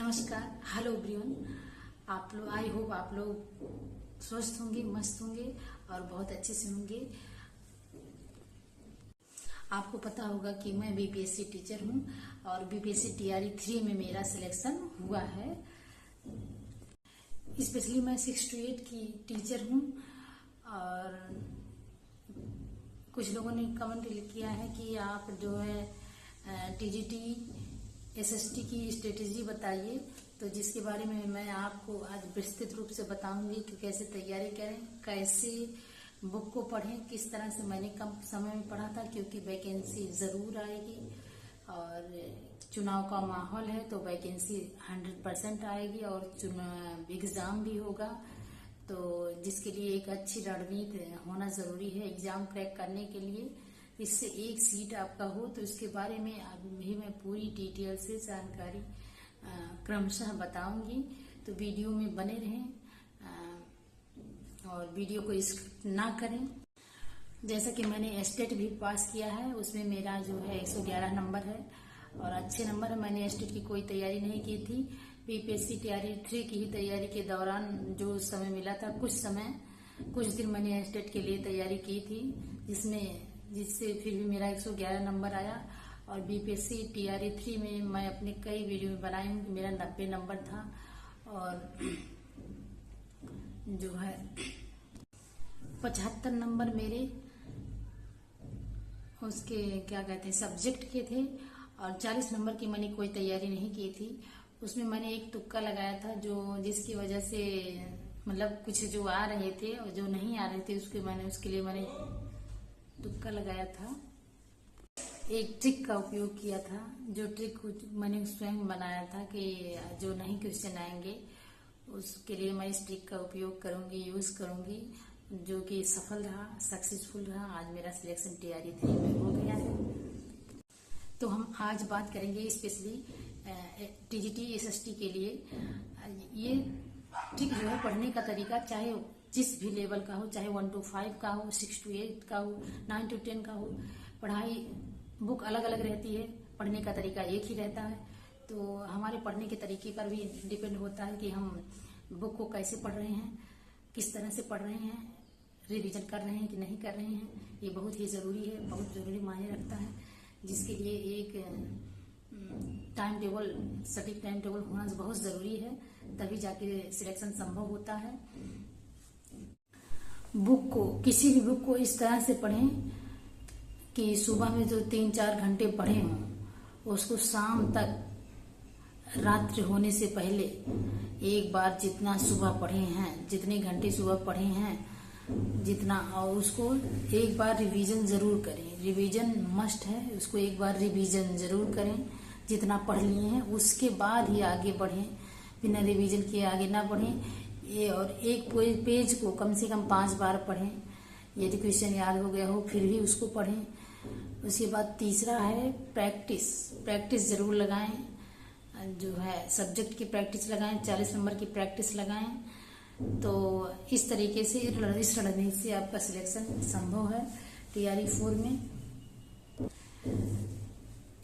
नमस्कार, hello everyone. आप लोग, आई होप आप लोग स्वस्थ होंगे, मस्त होंगे और बहुत अच्छे से होंगे। आपको पता होगा कि मैं बीपीएससी टीचर हूं और बीपीएससी टीआरई 3 में मेरा सिलेक्शन हुआ है। स्पेशली मैं 6 to 8 की टीचर हूं और कुछ लोगों ने कमेंट किया है कि आप जो है टीजीटी एसएसटी की स्ट्रेटेजी बताइए, तो जिसके बारे में मैं आपको आज विस्तृत रूप से बताऊंगी कि कैसे तैयारी करें, कैसे बुक को पढ़ें, किस तरह से मैंने कम समय में पढ़ा था, क्योंकि वैकेंसी जरूर आएगी और चुनाव का माहौल है तो वैकेंसी 100% आएगी और एग्जाम भी होगा, तो जिसके लिए एक अच्छी रणनीति होना जरूरी है एग्जाम क्रैक करने के लिए। इससे एक सीट आपका हो, तो इसके बारे में अभी मैं पूरी डिटेल से जानकारी क्रमशः बताऊंगी, तो वीडियो में बने रहें और वीडियो को स्किप ना करें। जैसा कि मैंने एस्टेट भी पास किया है, उसमें मेरा जो है 111 नंबर है और अच्छे नंबर है। मैंने एस्टेट की कोई तैयारी नहीं की थी, बीपीएससी टीआरई 3 की ही तैयारी के दौरान जो समय मिला था, कुछ दिन मैंने एस्टेट के लिए तैयारी की थी, जिससे फिर भी मेरा 111 नंबर आया। और बीपीएससी टीआरई 3 में मैं अपने कई वीडियो में बनाई हूँ, मेरा 90 नंबर था और जो है 75 नंबर मेरे उसके क्या कहते हैं सब्जेक्ट के थे और 40 नंबर की मैंने कोई तैयारी नहीं की थी। उसमें मैंने एक तुक्का लगाया था, जो जिसकी वजह से मतलब कुछ जो आ रहे थे और जो नहीं आ रहे थे उसके लिए मैंने तुक्का लगाया था। एक ट्रिक का उपयोग किया था, जो ट्रिक मैंने स्वयं बनाया था कि जो नहीं क्वेश्चन आएंगे उसके लिए मैं इस ट्रिक का उपयोग करूंगी, यूज करूंगी, जो कि सफल रहा, सक्सेसफुल रहा। आज मेरा सिलेक्शन टीआरई 3 में हो गया है। तो हम आज बात करेंगे स्पेशली टीजीटी एसएसटी के लिए। ये ट्रिक जो है पढ़ने का तरीका, चाहे जिस भी लेवल का हो, चाहे 1 to 5 का हो, 6 to 8 का हो, 9 to 10 का हो, पढ़ाई बुक अलग अलग रहती है, पढ़ने का तरीका एक ही रहता है। तो हमारे पढ़ने के तरीके पर भी डिपेंड होता है कि हम बुक को कैसे पढ़ रहे हैं, किस तरह से पढ़ रहे हैं, रिवीजन कर रहे हैं कि नहीं कर रहे हैं। ये बहुत ही जरूरी है, बहुत जरूरी मायने रखता है, जिसके लिए एक टाइम टेबल, सटीक टाइम टेबल होना बहुत जरूरी है, तभी जाके सिलेक्शन संभव होता है। बुक को, किसी भी बुक को इस तरह से पढ़ें कि सुबह में जो 3-4 घंटे पढ़े हों, उसको शाम तक, रात्रि होने से पहले एक बार जितना सुबह पढ़े हैं, जितने घंटे सुबह पढ़े हैं जितना, और उसको एक बार रिवीजन जरूर करें। रिवीजन मस्ट है, उसको एक बार रिवीजन जरूर करें। जितना पढ़ लिए हैं उसके बाद ही आगे बढ़ें, बिना रिवीजन किए आगे ना बढ़ें। ये और एक पेज को कम से कम 5 बार पढ़ें। यदि क्वेश्चन याद हो गया हो फिर भी उसको पढ़ें। उसके बाद तीसरा है प्रैक्टिस जरूर लगाएं, जो है सब्जेक्ट की प्रैक्टिस लगाएं, 40 नंबर की प्रैक्टिस लगाएं। तो इस तरीके से, इस रणनीति से आपका सिलेक्शन संभव है टीआरई 4 में।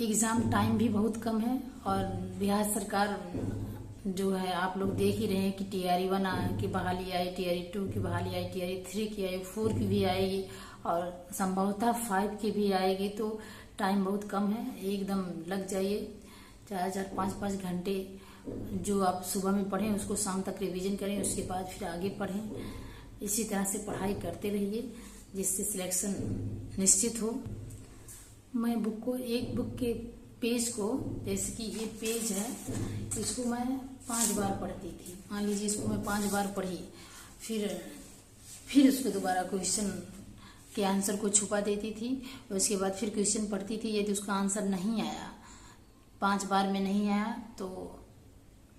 एग्जाम टाइम भी बहुत कम है और बिहार सरकार जो है, आप लोग देख ही रहे हैं कि टीआरई 1 की बहाली आई, टीआरई 2 की बहाली आई, टीआरई 3 की आई, 4 की भी आएगी और संभवतः 5 की भी आएगी। तो टाइम बहुत कम है, एकदम लग जाइए। 4-4, 5-5 घंटे जो आप सुबह में पढ़ें उसको शाम तक रिवीजन करें, उसके बाद फिर आगे पढ़ें। इसी तरह से पढ़ाई करते रहिए, जिससे सिलेक्शन निश्चित हो। मैं एक बुक के पेज को, जैसे कि ये पेज है, इसको मैं 5 बार पढ़ती थी। मान लीजिए इसको मैं 5 बार पढ़ी, फिर उसको दोबारा क्वेश्चन के आंसर को छुपा देती थी, उसके बाद फिर क्वेश्चन पढ़ती थी। यदि उसका आंसर नहीं आया, 5 बार में नहीं आया, तो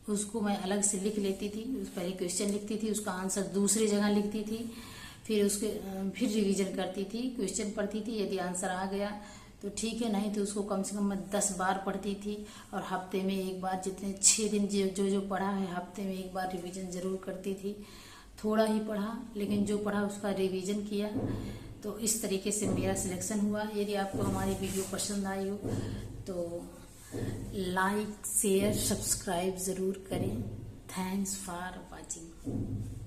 उसको मैं अलग से लिख लेती थी। पहले क्वेश्चन लिखती थी, उसका आंसर दूसरी जगह लिखती थी, फिर रिवीजन करती थी, क्वेश्चन पढ़ती थी। यदि आंसर आ गया तो ठीक है, नहीं तो उसको कम से कम मैं 10 बार पढ़ती थी। और हफ्ते में एक बार, जितने 6 दिन जो पढ़ा है, हफ्ते में एक बार रिवीजन जरूर करती थी। थोड़ा ही पढ़ा, लेकिन जो पढ़ा उसका रिवीजन किया। तो इस तरीके से मेरा सिलेक्शन हुआ। यदि आपको हमारी वीडियो पसंद आई हो तो लाइक शेयर सब्सक्राइब ज़रूर करें। Thanks for watching.